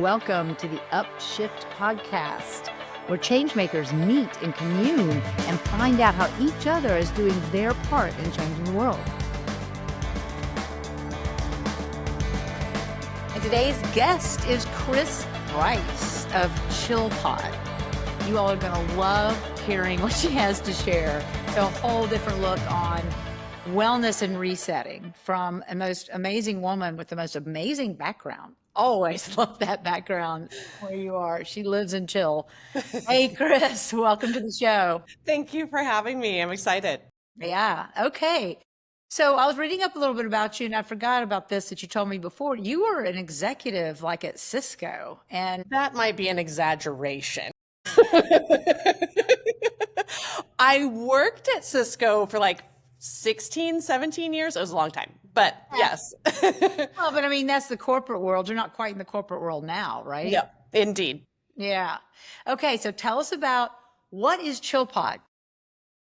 Welcome to the Upshift podcast, where changemakers meet and commune and find out how each other is doing their part in changing the world. And today's guest is Kris Rice of ChillPod. You all are going to love hearing what she has to share. A whole different look on wellness and resetting from a most amazing woman with the most amazing background. Always love that background where you are. She lives in Chill. Hey, Kris, welcome to the show. Thank you for having me. I'm excited. Yeah. Okay. So I was reading up a little bit about you and I forgot about this that you told me before. You were an executive like at Cisco, and That might be an exaggeration. I worked at Cisco for like 16, 17 years. It was a long time, but yes. well, but I mean, that's the corporate world. You're not quite in the corporate world now, right? Yep, indeed. Yeah. Okay. So tell us about what is ChillPod?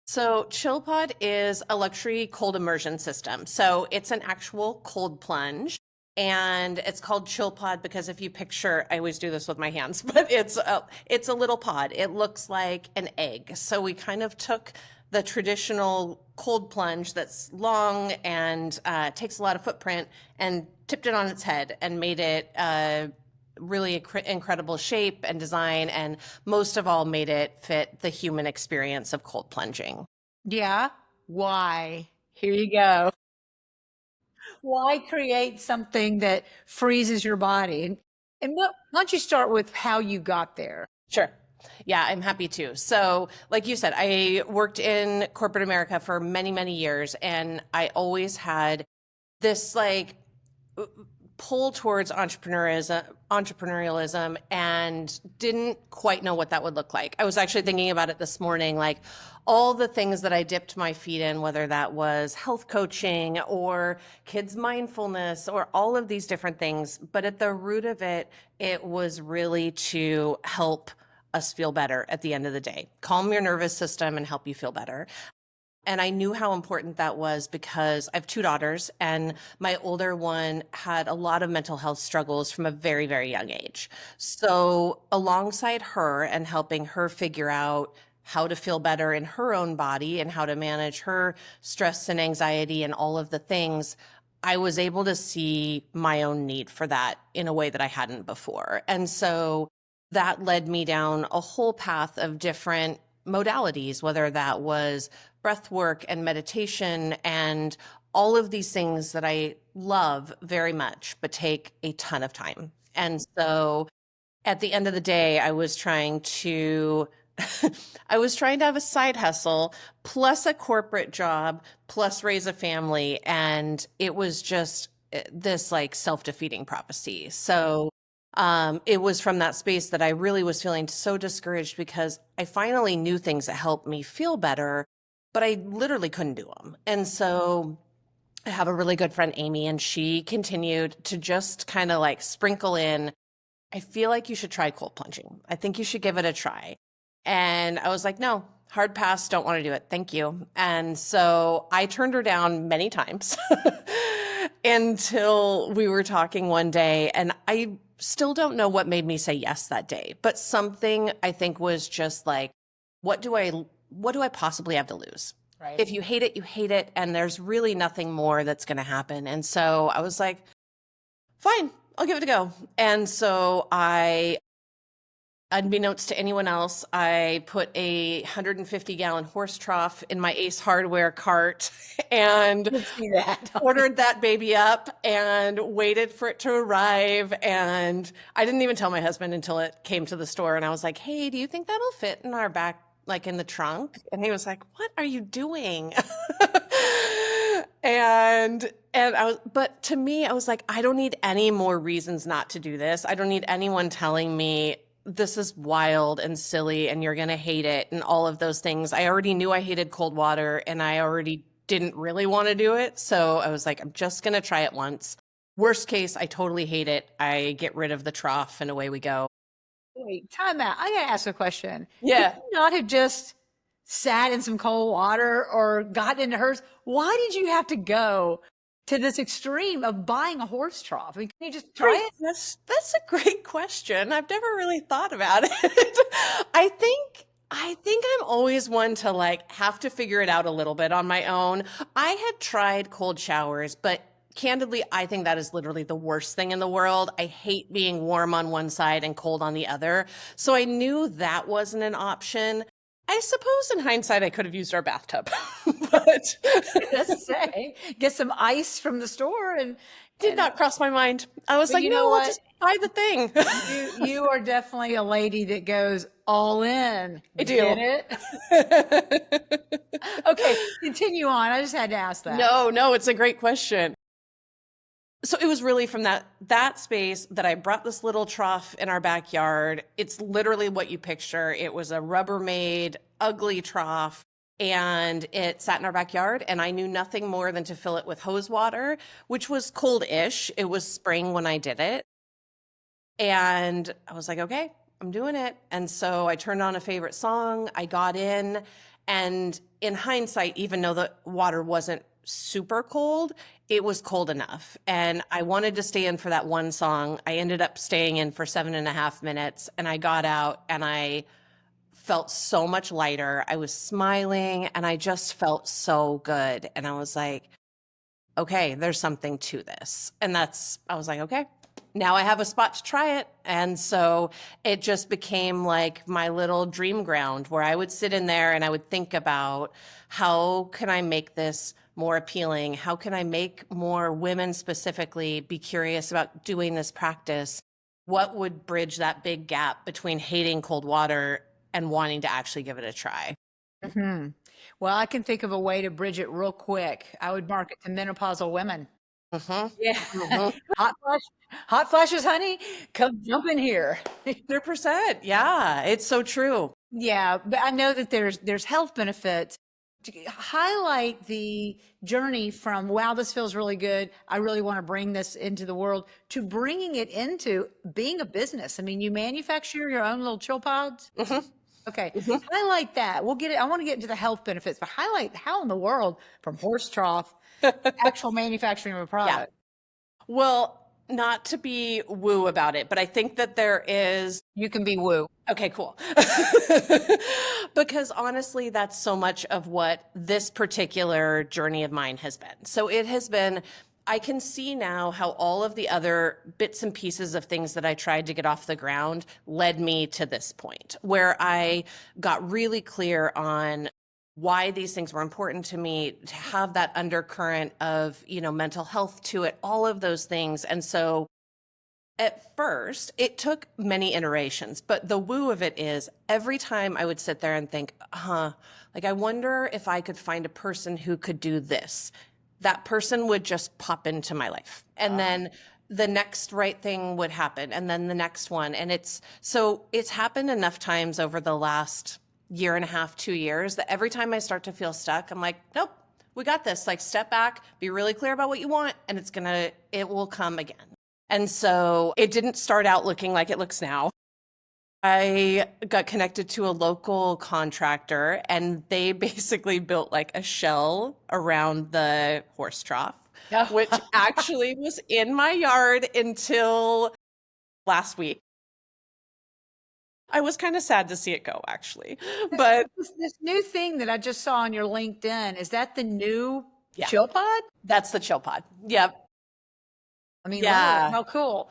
So ChillPod is a luxury cold immersion system. So it's an actual cold plunge. And it's called ChillPod because if you picture, I always do this with my hands, but it's a little pod. It looks like an egg. So we kind of took the traditional cold plunge that's long and takes a lot of footprint and tipped it on its head and made it really incredible shape and design, and most of all made it fit the human experience of cold plunging. Yeah. Why? Here you go. Why create something that freezes your body? And why don't you start with how you got there? Sure. Yeah, I'm happy to. So, like you said, I worked in corporate America for many, many years, and I always had this like pull towards entrepreneurialism and didn't quite know what that would look like. I was actually thinking about it this morning, like all the things that I dipped my feet in, whether that was health coaching or kids mindfulness or all of these different things. But at the root of it, it was really to help us feel better at the end of the day, calm your nervous system and help you feel better. And I knew how important that was because I have two daughters, and my older one had a lot of mental health struggles from a very, very young age. So, alongside her and helping her figure out how to feel better in her own body and how to manage her stress and anxiety and all of the things, I was able to see my own need for that in a way that I hadn't before. And so that led me down a whole path of different modalities, whether that was breath work and meditation and all of these things that I love very much, but take a ton of time. And so at the end of the day, I was trying to have a side hustle plus a corporate job plus raise a family. And it was just this like self-defeating prophecy. So it was from that space that I really was feeling so discouraged because I finally knew things that helped me feel better, but I literally couldn't do them. And so I have a really good friend, Amy, and she continued to just kind of like sprinkle in, I feel like you should try cold plunging. I think you should give it a try. And I was like, no, hard pass, don't want to do it. Thank you. And so I turned her down many times until we were talking one day, and I still don't know what made me say yes that day, but something I think was just like, what do I possibly have to lose? Right. If you hate it, you hate it. And there's really nothing more that's going to happen. And so I was like, fine, I'll give it a go. And so unbeknownst to anyone else, I put a 150-gallon horse trough in my Ace Hardware cart and ordered that baby up and waited for it to arrive. And I didn't even tell my husband until it came to the store. And I was like, hey, do you think that'll fit in our back, like in the trunk? And he was like, what are you doing? But to me, I was like, I don't need any more reasons not to do this. I don't need anyone telling me this is wild and silly and you're going to hate it and all of those things. I already knew I hated cold water and I already didn't really want to do it. So I was like, I'm just going to try it once. Worst case, I totally hate it. I get rid of the trough and away we go. Wait, time out. I got to ask a question. Yeah. Could you not have just sat in some cold water or gotten into hers? Why did you have to go to this extreme of buying a horse trough? I mean, can you just try it? That's a great question. I've never really thought about it. I think I'm always one to like have to figure it out a little bit on my own. I had tried cold showers, but candidly, I think that is literally the worst thing in the world. I hate being warm on one side and cold on the other. So I knew that wasn't an option. I suppose in hindsight, I could have used our bathtub, but Just say, get some ice from the store did not cross my mind. I was But like, you no, know I'll what? just buy the thing. you are definitely a lady that goes all in. I do. Get it? Okay, continue on. I just had to ask that. No, it's a great question. So it was really from that space that I brought this little trough in our backyard. It's literally what you picture. It was a Rubbermaid, ugly trough, and it sat in our backyard. And I knew nothing more than to fill it with hose water, which was cold-ish. It was spring when I did it. And I was like, okay, I'm doing it. And so I turned on a favorite song. I got in, and in hindsight, even though the water wasn't super cold, it was cold enough. And I wanted to stay in for that one song. I ended up staying in for 7.5 minutes, and I got out and I felt so much lighter. I was smiling and I just felt so good. And I was like, okay, there's something to this. And I was like, okay, now I have a spot to try it. And so it just became like my little dream ground where I would sit in there and I would think about how can I make this more appealing? How can I make more women specifically be curious about doing this practice? What would bridge that big gap between hating cold water and wanting to actually give it a try? Mm-hmm. Well, I can think of a way to bridge it real quick. I would market to menopausal women. Mm-hmm. Yeah. Mm-hmm. Hot flashes, honey. Come jump in here. 100%. Yeah, it's so true. Yeah, but I know that there's health benefits. To highlight the journey from, wow, this feels really good, I really want to bring this into the world, to bringing it into being a business. I mean, you manufacture your own little chill pods. Mm-hmm. Okay, Mm-hmm. highlight that. We'll get it. I want to get into the health benefits, but highlight how in the world from horse trough, actual manufacturing of a product. Well, not to be woo about it, but I think that there is. You can be woo. Okay, cool. Because honestly, that's so much of what this particular journey of mine has been. So it has been, I can see now how all of the other bits and pieces of things that I tried to get off the ground led me to this point where I got really clear on why these things were important to me, to have that undercurrent of, mental health to it, all of those things. And so at first, it took many iterations, but the woo of it is every time I would sit there and think, like, I wonder if I could find a person who could do this. That person would just pop into my life. And then the next right thing would happen. And then the next one. And it's happened enough times over the last 1.5 years, 2 years that every time I start to feel stuck, I'm like, nope, we got this. Like, step back, be really clear about what you want, and it will come again. And so it didn't start out looking like it looks now. I got connected to a local contractor, and they basically built like a shell around the horse trough, which actually was in my yard until last week. I was kind of sad to see it go, actually. But This new thing that I just saw on your LinkedIn, is that the new Yeah. ChillPod? That's the ChillPod. Yep. I mean, Yeah. wow, how cool.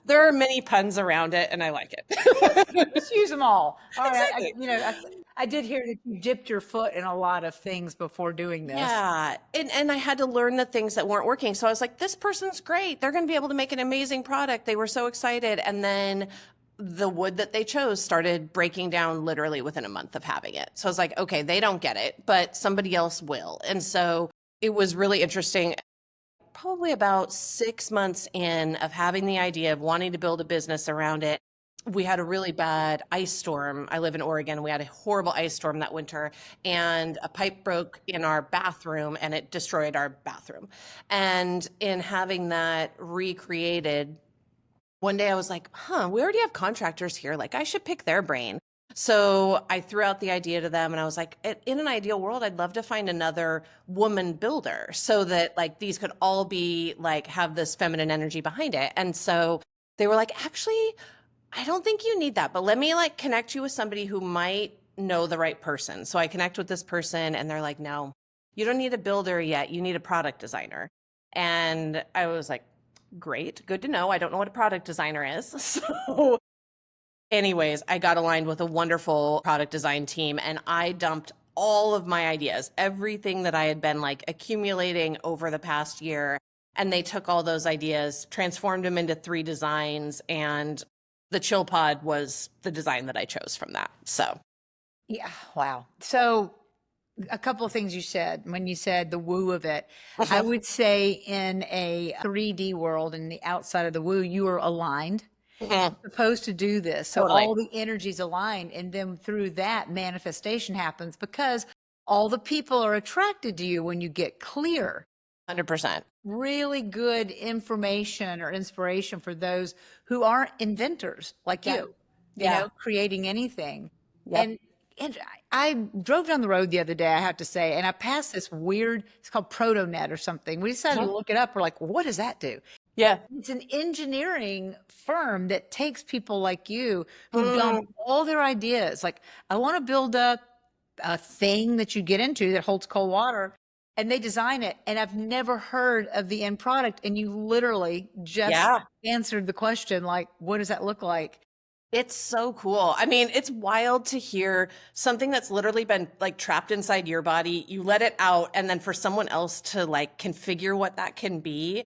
There are many puns around it, and I like it. Just use them all. All right. Exactly. I did hear that you dipped your foot in a lot of things before doing this. Yeah. And I had to learn the things that weren't working. So I was like, this person's great. They're going to be able to make an amazing product. They were so excited. And then the wood that they chose started breaking down literally within a month of having it. So I was like, okay, they don't get it, but somebody else will. And so it was really interesting. Probably about 6 months in of having the idea of wanting to build a business around it, we had a really bad ice storm. I live in Oregon. We had a horrible ice storm that winter, and a pipe broke in our bathroom and it destroyed our bathroom. And in having that recreated, one day I was like, we already have contractors here. Like, I should pick their brain. So I threw out the idea to them and I was like, in an ideal world, I'd love to find another woman builder so that like these could all be like have this feminine energy behind it. And so they were like, actually, I don't think you need that, but let me like connect you with somebody who might know the right person. So I connect with this person and they're like, no, you don't need a builder yet. You need a product designer. And I was like, great, good to know. I don't know what a product designer is. So anyways, I got aligned with a wonderful product design team and I dumped all of my ideas, everything that I had been like accumulating over the past year. And they took all those ideas, transformed them into 3 designs, and the ChillPod was the design that I chose from that. So, Yeah. Wow. So a couple of things you said when you said the woo of it. I would say in a 3D world, in the outside of the woo, you are aligned, mhm, supposed to do this. So totally, all the energies aligned, and then through that manifestation happens because all the people are attracted to you when you get clear. 100%. Really good information or inspiration for those who aren't inventors like Yeah. you Yeah. know, creating anything. Yep. And I drove down the road the other day, I have to say, and I passed this weird, it's called ProtoNet or something. We decided to Mhm. look it up. We're like, what does that do? Yeah. It's an engineering firm that takes people like you who dump Mm, all their ideas. Like, I want to build a thing that you get into that holds cold water, and they design it. And I've never heard of the end product. And you literally just yeah. answered the question, like, what does that look like? It's so cool. I mean, it's wild to hear something that's literally been like trapped inside your body. You let it out, and then for someone else to like configure what that can be.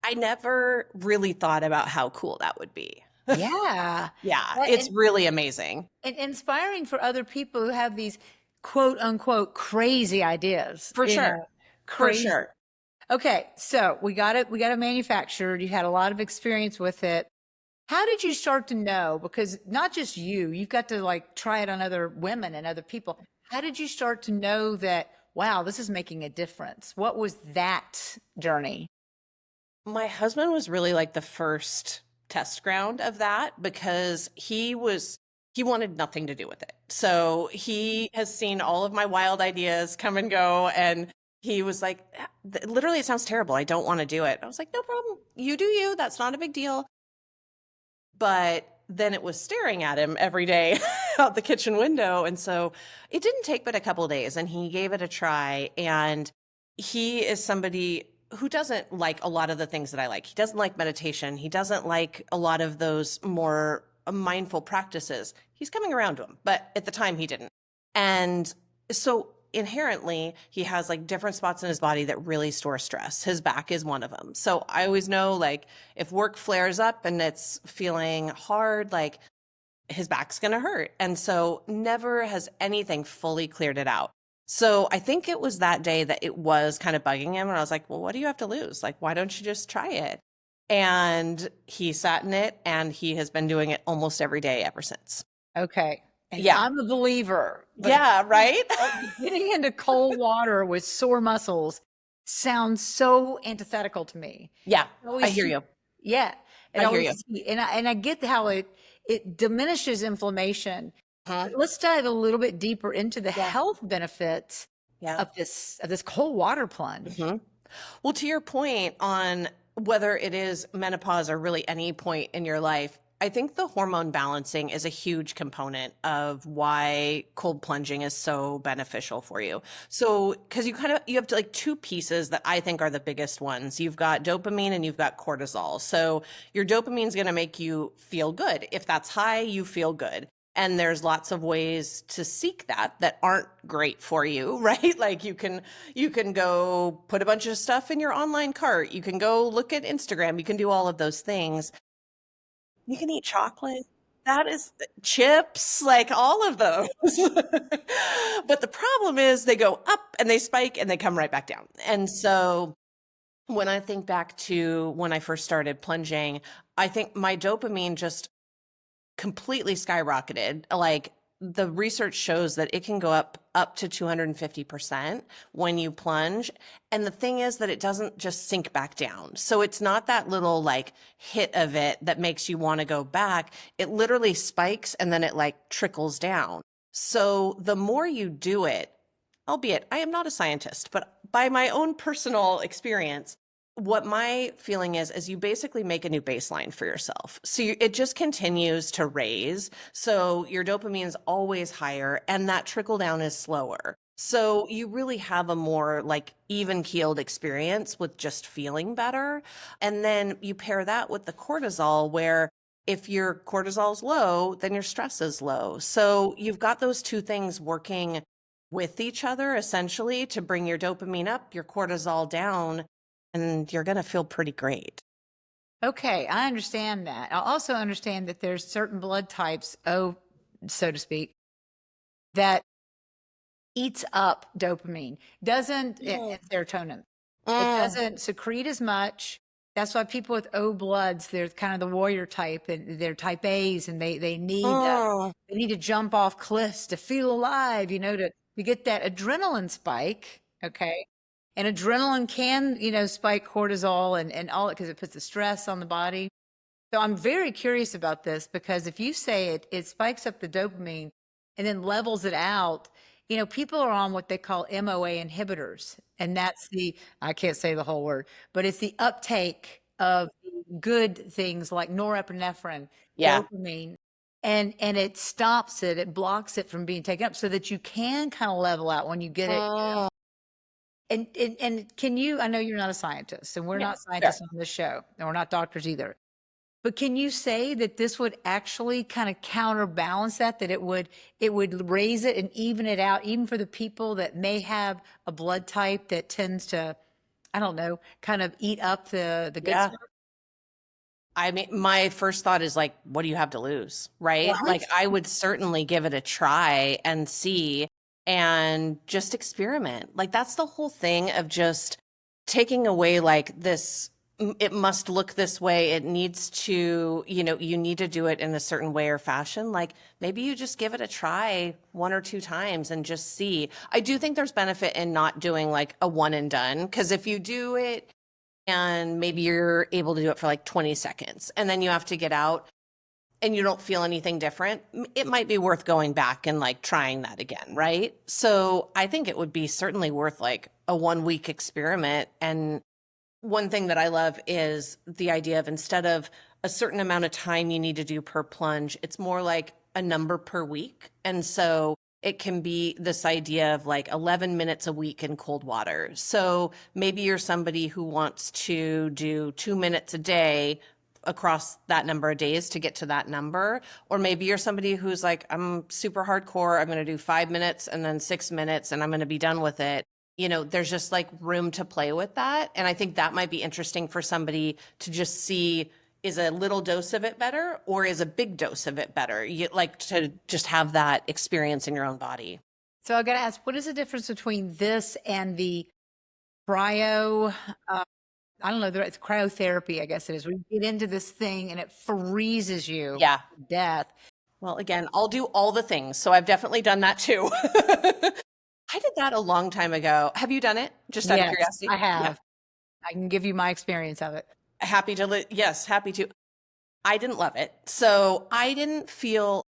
I never really thought about how cool that would be. Yeah. Yeah, That- it's really amazing. and inspiring for other people who have these quote unquote crazy ideas, For you sure. know, For crazy. sure. Okay, so we got it manufactured. You had a lot of experience with it. How did you start to know? Because not just you've got to like try it on other women and other people. How did you start to know that, wow, this is making a difference? What was that journey? My husband was really like the first test ground of that because he wanted nothing to do with it. So he has seen all of my wild ideas come and go, and he was like, literally, it sounds terrible. I don't want to do it. I was like, no problem. You do you. That's not a big deal. But then it was staring at him every day out the kitchen window. And so it didn't take but a couple of days, and he gave it a try. And he is somebody who doesn't like a lot of the things that I like. He doesn't like meditation. He doesn't like a lot of those more mindful practices. He's coming around to them, but at the time he didn't. And so inherently, he has like different spots in his body that really store stress. His back is one of them. So I always know like if work flares up and it's feeling hard, like his back's going to hurt. And so never has anything fully cleared it out. So I think it was that day that it was kind of bugging him. And I was like, well, what do you have to lose? Like, why don't you just try it? And he sat in it and he has been doing it almost every day ever since. Okay. And Yeah. I'm a believer, but Yeah. Right. getting into cold water with sore muscles sounds so antithetical to me. Yeah. I I always hear see, you. yeah, it I hear you. always and I get how it diminishes inflammation. Huh? But let's dive a little bit deeper into the Yeah. health benefits Yeah. of this cold water plunge. Mhm. Well, to your point on whether it is menopause or really any point in your life, I think the hormone balancing is a huge component of why cold plunging is so beneficial for you. So, because you have to, like 2 pieces that I think are the biggest ones. You've got dopamine and you've got cortisol. So, your dopamine is going to make you feel good. If that's high, you feel good. And there's lots of ways to seek that aren't great for you, right? Like you can go put a bunch of stuff in your online cart. You can go look at Instagram. You can do all of those things. You can eat chocolate. That is chips, like all of those. But the problem is they go up and they spike and they come right back down. And so when I think back to when I first started plunging, I think my dopamine just completely skyrocketed. Like the research shows that it can go up to 250% when you plunge. And the thing is that it doesn't just sink back down. So it's not that little like hit of it that makes you want to go back. It literally spikes and then it like trickles down. So the more you do it, albeit I am not a scientist, but by my own personal experience, what my feeling is you basically make a new baseline for yourself. So it just continues to raise. So your dopamine is always higher and that trickle down is slower. So you really have a more like even keeled experience with just feeling better. And then you pair that with the cortisol where if your cortisol is low, then your stress is low. So you've got those two things working with each other essentially to bring your dopamine up, your cortisol down, and you're going to feel pretty great. Okay, I understand that. I also understand that there's certain blood types, so to speak, that eats up dopamine, doesn't and serotonin. It doesn't secrete as much. That's why people with O bloods, they're kind of the warrior type, and they're type A's, and they need to jump off cliffs to feel alive, to get that adrenaline spike. Okay. And adrenaline can, spike cortisol and all it because it puts the stress on the body. So I'm very curious about this because if you say it spikes up the dopamine and then levels it out, people are on what they call MOA inhibitors. And that's I can't say the whole word, but it's the uptake of good things like norepinephrine, Yeah. dopamine, and it stops it blocks it from being taken up so that you can kind of level out when you get it. Mm, And can you, I know you're not a scientist and we're yeah, not fair. scientists on this show and we're not doctors either, but can you say that this would actually kind of counterbalance that it would raise it and even it out, even for the people that may have a blood type that tends to, I don't know, kind of eat up the good Yeah. stuff? I mean, my first thought is like, what do you have to lose? Right? Right. Like, I would certainly give it a try and see and just experiment. Like, that's the whole thing of just taking away like this. It must look this way. It needs to, you need to do it in a certain way or fashion. Like, maybe you just give it a try one or two times and just see. I do think there's benefit in not doing like a one and done, because if you do it, and maybe you're able to do it for like 20 seconds and then you have to get out and you don't feel anything different, it might be worth going back and like trying that again, right? So I think it would be certainly worth like a 1 week experiment. And one thing that I love is the idea of instead of a certain amount of time you need to do per plunge, it's more like a number per week. And so it can be this idea of like 11 minutes a week in cold water. So maybe you're somebody who wants to do 2 minutes a day across that number of days to get to that number. Or maybe you're somebody who's like, I'm super hardcore. I'm going to do 5 minutes and then 6 minutes and I'm going to be done with it. There's just like room to play with that. And I think that might be interesting for somebody to just see, is a little dose of it better or is a big dose of it better? You like to just have that experience in your own body. So I got to ask, what is the difference between this and the cryo? I don't know, it's cryotherapy, I guess it is. We get into this thing and it freezes you Yeah. to death. Well, again, I'll do all the things. So I've definitely done that too. I did that a long time ago. Have you done it? Just out of Yes, curiosity? I Yeah. have. I can give you my experience of it. Happy to, yes, happy to. I didn't love it. So I didn't feel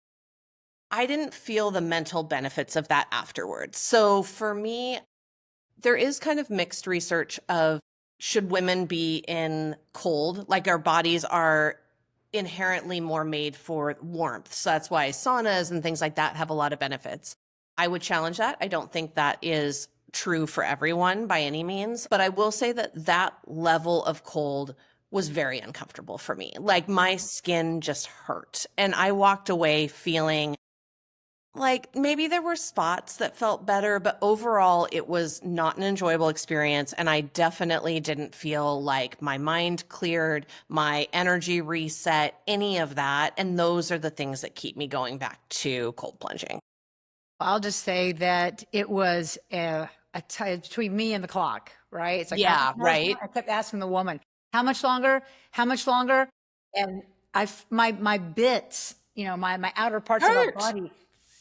the mental benefits of that afterwards. So for me, there is kind of mixed research of should women be in cold? Like our bodies are inherently more made for warmth. So that's why saunas and things like that have a lot of benefits. I would challenge that. I don't think that is true for everyone by any means, but I will say that that level of cold was very uncomfortable for me. Like my skin just hurt and I walked away feeling like maybe there were spots that felt better, but overall it was not an enjoyable experience. And I definitely didn't feel like my mind cleared, my energy reset, any of that. And those are the things that keep me going back to cold plunging. I'll just say that it was between me and the clock, right? It's like, how Yeah, much more? right. I kept asking the woman, how much longer? How much longer? And my bits, my outer parts of my Hurt. body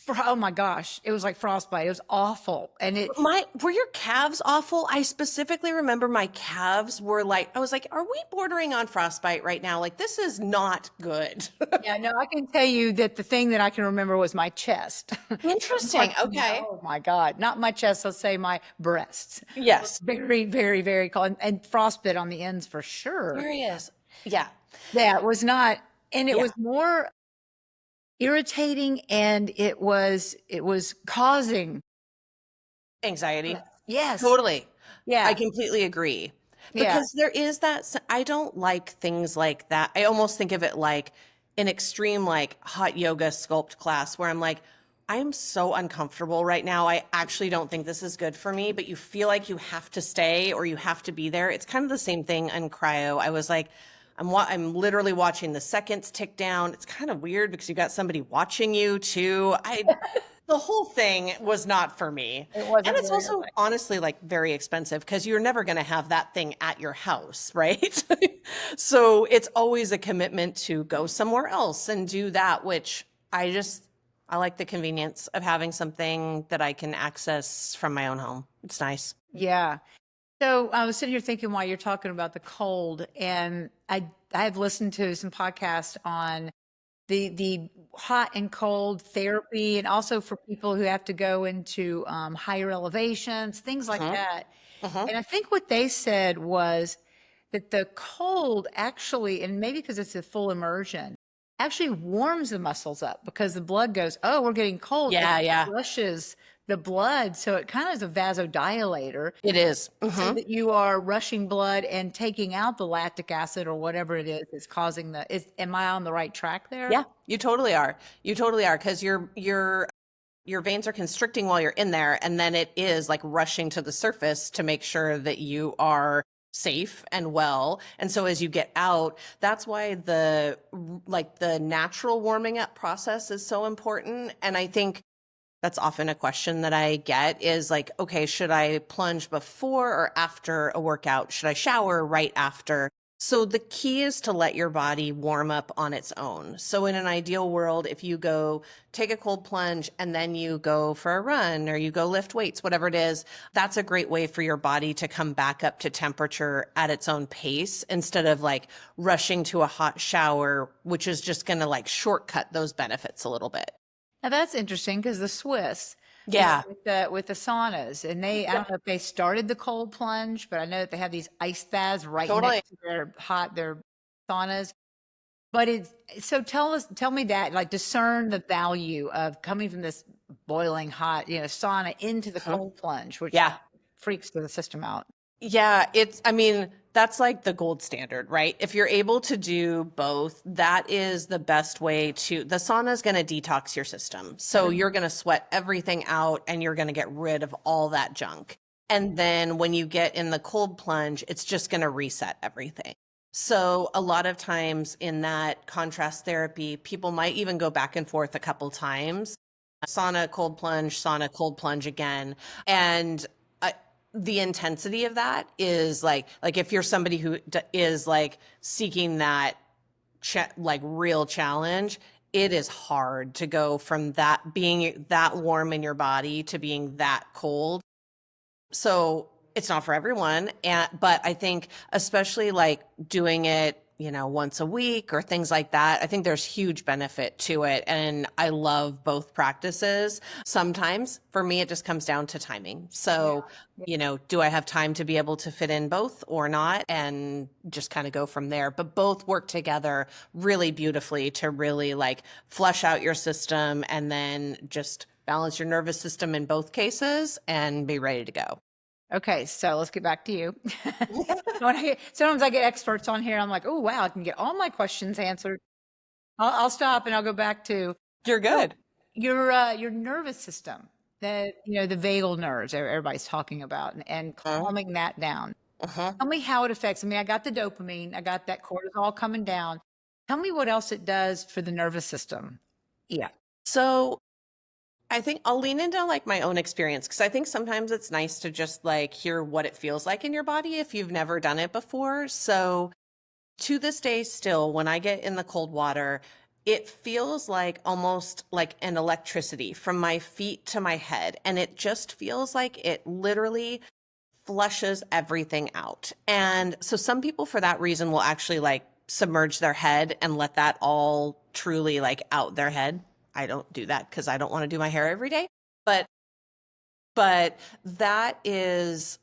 Oh my gosh, it was like frostbite. It was awful. And it, Were your calves awful? I specifically remember my calves were like, I was like, are we bordering on frostbite right now? Like, this is not good. yeah, no, I can tell you that the thing that I can remember was my chest. Interesting. Like, Okay. oh my God, not my chest, let's say my breasts. Yes. Very, very, very cold. And frostbite on the ends for sure. Curious. Yeah. Yeah, it was not, and it Yeah. was more irritating and it was causing. Anxiety. Yes. Totally. I Yeah. completely agree. Yeah. Because there is that, I don't like things like that. I almost think of it like an extreme, like hot yoga sculpt class where I'm like, I'm so uncomfortable right now. I actually don't think this is good for me, but you feel like you have to stay or you have to be there. It's kind of the same thing in cryo. I was like, I'm literally watching the seconds tick down. It's kind of weird because you got somebody watching you too. The whole thing was not for me. It And wasn't it's very also relaxing. honestly like very expensive because you're never going to have that thing at your house, right? So it's always a commitment to go somewhere else and do that, which I like the convenience of having something that I can access from my own home. It's nice. Yeah. So I was sitting here thinking while you're talking about the cold, and I've listened to some podcasts on the hot and cold therapy, and also for people who have to go into higher elevations, things like Hmm. that. Hmm. And I think what they said was that the cold actually, and maybe because it's a full immersion, actually warms the muscles up because the blood goes, oh, we're getting cold. It Yeah, yeah, rushes the blood. So it kind of is a vasodilator it is. so Hmm. that you are rushing blood and taking out the lactic acid or whatever it is that's causing am I on the right track there? Yeah, you totally are. You totally are because your veins are constricting while you're in there, and then it is like rushing to the surface to make sure that you are safe and well. And so as you get out, that's why the natural warming up process is so important. And I think that's often a question that I get is like, okay, should I plunge before or after a workout? Should I shower right after? So the key is to let your body warm up on its own. So in an ideal world, if you go take a cold plunge and then you go for a run or you go lift weights, whatever it is, that's a great way for your body to come back up to temperature at its own pace instead of like rushing to a hot shower, which is just going to like shortcut those benefits a little bit. Now that's interesting because the Swiss, Yeah. with the saunas, and I don't know if they started the cold plunge, but I know that they have these ice baths right Totally. next to their saunas. But so tell me that, like, discern the value of coming from this boiling hot, sauna into the Mhm. cold plunge, which Yeah. freaks the system out. Yeah. I mean, that's like the gold standard, right? If you're able to do both, that is the best way the sauna is going to detox your system. So you're going to sweat everything out and you're going to get rid of all that junk. And then when you get in the cold plunge, it's just going to reset everything. So a lot of times in that contrast therapy, people might even go back and forth a couple times. Sauna, cold plunge again. And uh, the intensity of that is like if you're somebody who is like seeking that like real challenge, it is hard to go from that being that warm in your body to being that cold. So it's not for everyone. But I think especially like doing it, once a week or things like that, I think there's huge benefit to it. And I love both practices. Sometimes for me, it just comes down to timing. So, Yeah. do I have time to be able to fit in both or not? And just kind of go from there. But both work together really beautifully to really like flush out your system and then just balance your nervous system in both cases and be ready to go. Okay, so let's get back to you. Sometimes I get experts on here. I'm like, oh wow, I can get all my questions answered. I'll stop and I'll go back to You're so good. your nervous system, the vagal nerves everybody's talking about, and calming that down. Uh-huh. Tell me how it affects. I mean, I got the dopamine, I got that cortisol coming down. Tell me what else it does for the nervous system. Yeah. So I think I'll lean into like my own experience because I think sometimes it's nice to just like hear what it feels like in your body if you've never done it before. So to this day, still, when I get in the cold water, it feels like almost like an electricity from my feet to my head. And it just feels like it literally flushes everything out. And so some people for that reason will actually like submerge their head and let that all truly like out their head. I don't do that because I don't want to do my hair every day. But that is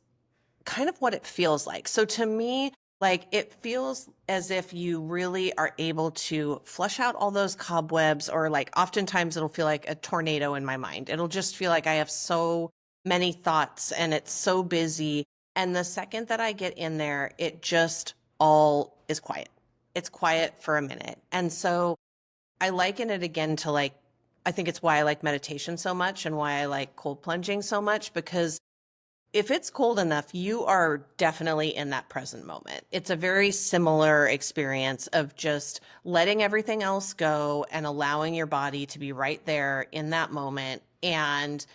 kind of what it feels like. So to me, like it feels as if you really are able to flush out all those cobwebs, or like oftentimes it'll feel like a tornado in my mind. It'll just feel like I have so many thoughts and it's so busy. And the second that I get in there, it just all is quiet. It's quiet for a minute. And so I liken it again to like, I think it's why I like meditation so much and why I like cold plunging so much, because if it's cold enough, you are definitely in that present moment. It's a very similar experience of just letting everything else go and allowing your body to be right there in that moment, and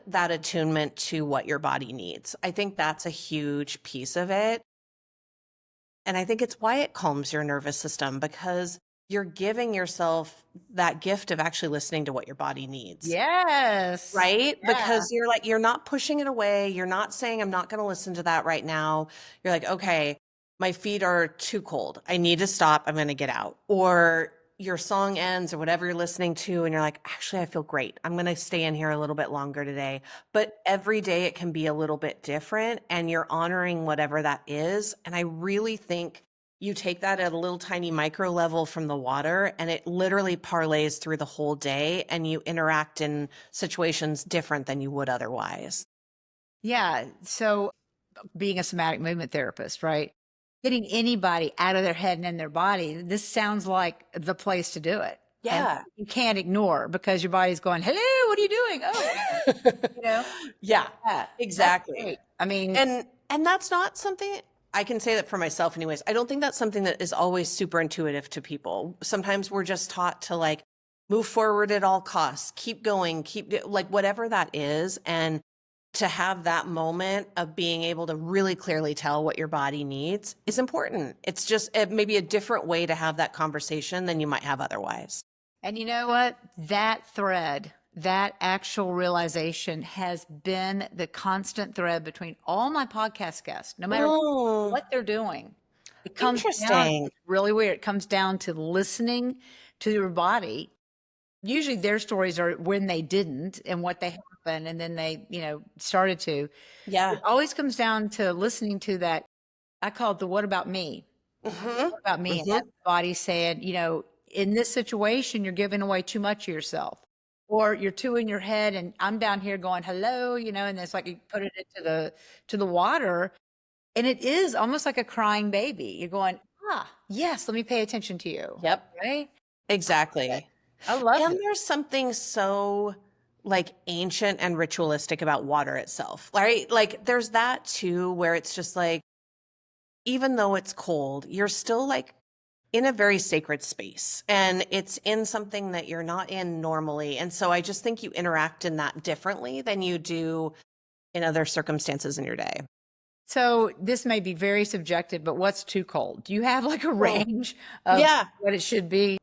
that attunement to what your body needs. I think that's a huge piece of it. And I think it's why it calms your nervous system, because you're giving yourself that gift of actually listening to what your body needs. Yes. Right? Yeah. Because you're like, you're not pushing it away. You're not saying, I'm not going to listen to that right now. You're like, okay, my feet are too cold. I need to stop. I'm going to get out. Or your song ends or whatever you're listening to, and you're like, actually, I feel great. I'm going to stay in here a little bit longer today. But every day it can be a little bit different, and you're honoring whatever that is. And I really think you take that at a little tiny micro level from the water, and it literally parlays through the whole day, and you interact in situations different than you would otherwise. Yeah. So being a somatic movement therapist, right? Getting anybody out of their head and in their body, this sounds like the place to do it. And Yeah. you can't ignore, because your body's going, hello, what are you doing? Oh, you know, Yeah, yeah, that's exactly. great. I mean, And that's not something, I can say that for myself anyways. I don't think that's something that is always super intuitive to people. Sometimes we're just taught to like move forward at all costs, keep going, like whatever that is. And to have that moment of being able to really clearly tell what your body needs is important. It's just maybe a different way to have that conversation than you might have otherwise. and you know what? That thread, that actual realization has been the constant thread between all my podcast guests, no matter Oh, what they're doing. It comes down, interesting. it's really weird. It comes down to listening to your body. Usually their stories are when they didn't and what they happened, and then they, started to. Yeah. It always comes down to listening to that. I call it the what about me? Hmm. What about me? And Hmm. that's the body saying, in this situation, you're giving away too much of yourself. Or you're too in your head, and I'm down here going, hello, and it's like you put it into the water, and it is almost like a crying baby. You're going, yes, let me pay attention to you. Yep. Right? Exactly. I love And it. there's something so like ancient and ritualistic about water itself, right? Like there's that too, where it's just like, even though it's cold, you're still like in a very sacred space, and it's in something that you're not in normally. And so I just think you interact in that differently than you do in other circumstances in your day. So this may be very subjective, but what's too cold? Do you have like a Oh, range of yeah. what it should be?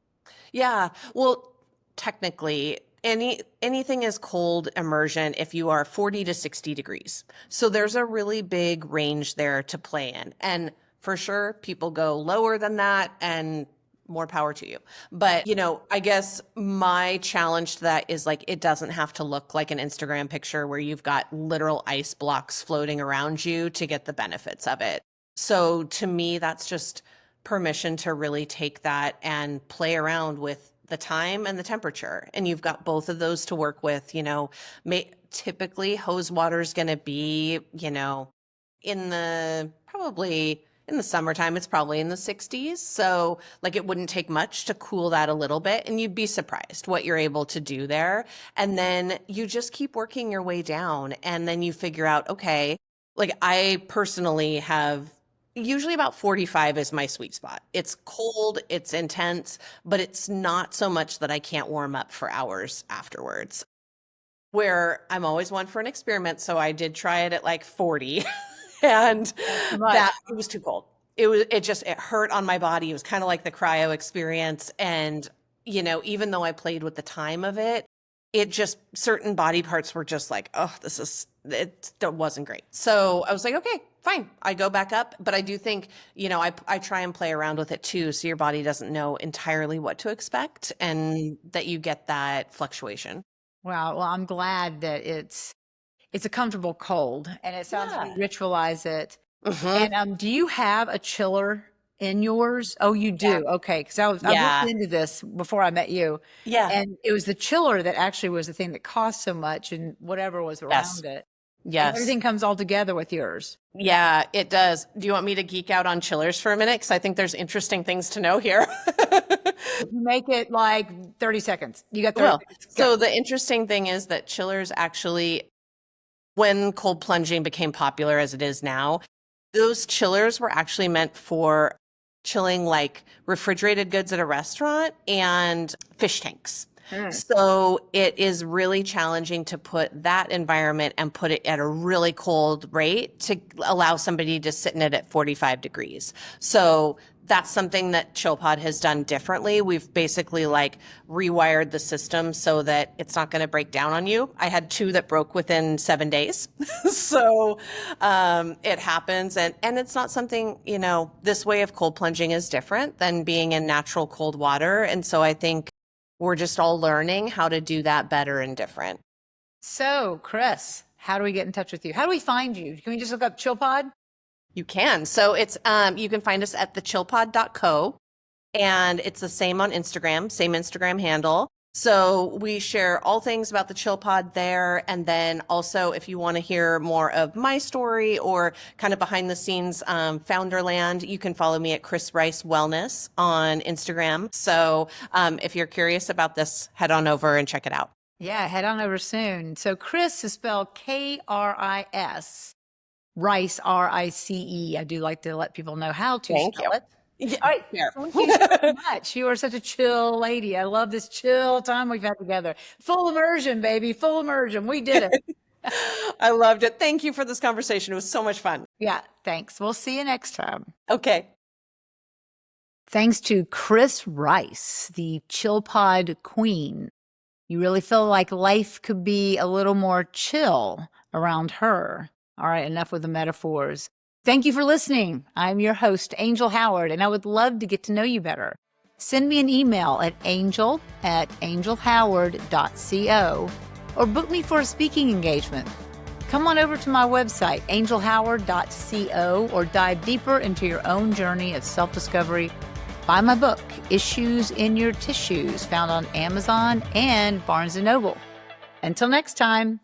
Yeah. Well, technically, anything is cold immersion if you are 40 to 60 degrees. So there's a really big range there to play in. And for sure, people go lower than that, and more power to you. But, I guess my challenge to that is like it doesn't have to look like an Instagram picture where you've got literal ice blocks floating around you to get the benefits of it. So to me, that's just permission to really take that and play around with the time and the temperature. And you've got both of those to work with. Typically hose water is going to be, probably in the summertime, it's probably in the 60s. So like it wouldn't take much to cool that a little bit, and you'd be surprised what you're able to do there. And then you just keep working your way down, and then you figure out, okay, like I personally have usually about 45 is my sweet spot. It's cold, it's intense, but it's not so much that I can't warm up for hours afterwards. Where I'm always one for an experiment, so I did try it at like 40 and Too much. that it was too cold. it hurt on my body. It was kind of like the cryo experience. And, even though I played with the time of it, certain body parts were just like, oh, it wasn't great. So I was like, okay, fine. I go back up. But I do think, I try and play around with it too. So your body doesn't know entirely what to expect and that you get that fluctuation. Wow. Well, I'm glad that it's a comfortable cold, and it sounds like you ritualize it. Mhm. And do you have a chiller in yours? Oh, you do. Yeah. Okay, because I Yeah. looked into this before I met you, Yeah. and it was the chiller that actually was the thing that cost so much, and whatever was Yes. around it. And Yes. everything comes all together with yours. Yeah, it does. Do you want me to geek out on chillers for a minute? Because I think there's interesting things to know here. If you make it like 30 seconds, you got 30 Well, seconds. Go. so the interesting thing is that chillers actually, when cold plunging became popular as it is now, those chillers were actually meant for chilling like refrigerated goods at a restaurant and fish tanks. So it is really challenging to put that environment and put it at a really cold rate to allow somebody to sit in it at 45 degrees. So that's something that ChillPod has done differently. We've basically like rewired the system so that it's not going to break down on you. I had 2 that broke within 7 days. So it happens. And it's not something, this way of cold plunging is different than being in natural cold water. And so I think we're just all learning how to do that better and different. So, Kris, how do we get in touch with you? How do we find you? Can we just look up ChillPod? You can. So it's you can find us at thechillpod.co, and it's the same on Instagram, same Instagram handle. So we share all things about the ChillPod there. And then also, if you want to hear more of my story or kind of behind the scenes Founderland, you can follow me at Kris Rice Wellness on Instagram. So if you're curious about this, head on over and check it out. Yeah, head on over soon. So Kris is spelled Kris, Rice, Rice. I do like to let people know how to Thank spell you. it. Yeah, All right. fair. Thank you so much. You are such a chill lady. I love this chill time we've had together. Full immersion, baby. Full immersion. We did it. I loved it. Thank you for this conversation. It was so much fun. Yeah, thanks. We'll see you next time. Okay. Thanks to Kris Rice, the ChillPod queen. You really feel like life could be a little more chill around her. All right, enough with the metaphors. Thank you for listening. I'm your host, Angel Howard, and I would love to get to know you better. Send me an email at angel@angelhoward.co or book me for a speaking engagement. Come on over to my website, angelhoward.co, or dive deeper into your own journey of self-discovery. Buy my book, Issues in Your Tissues, found on Amazon and Barnes & Noble. Until next time.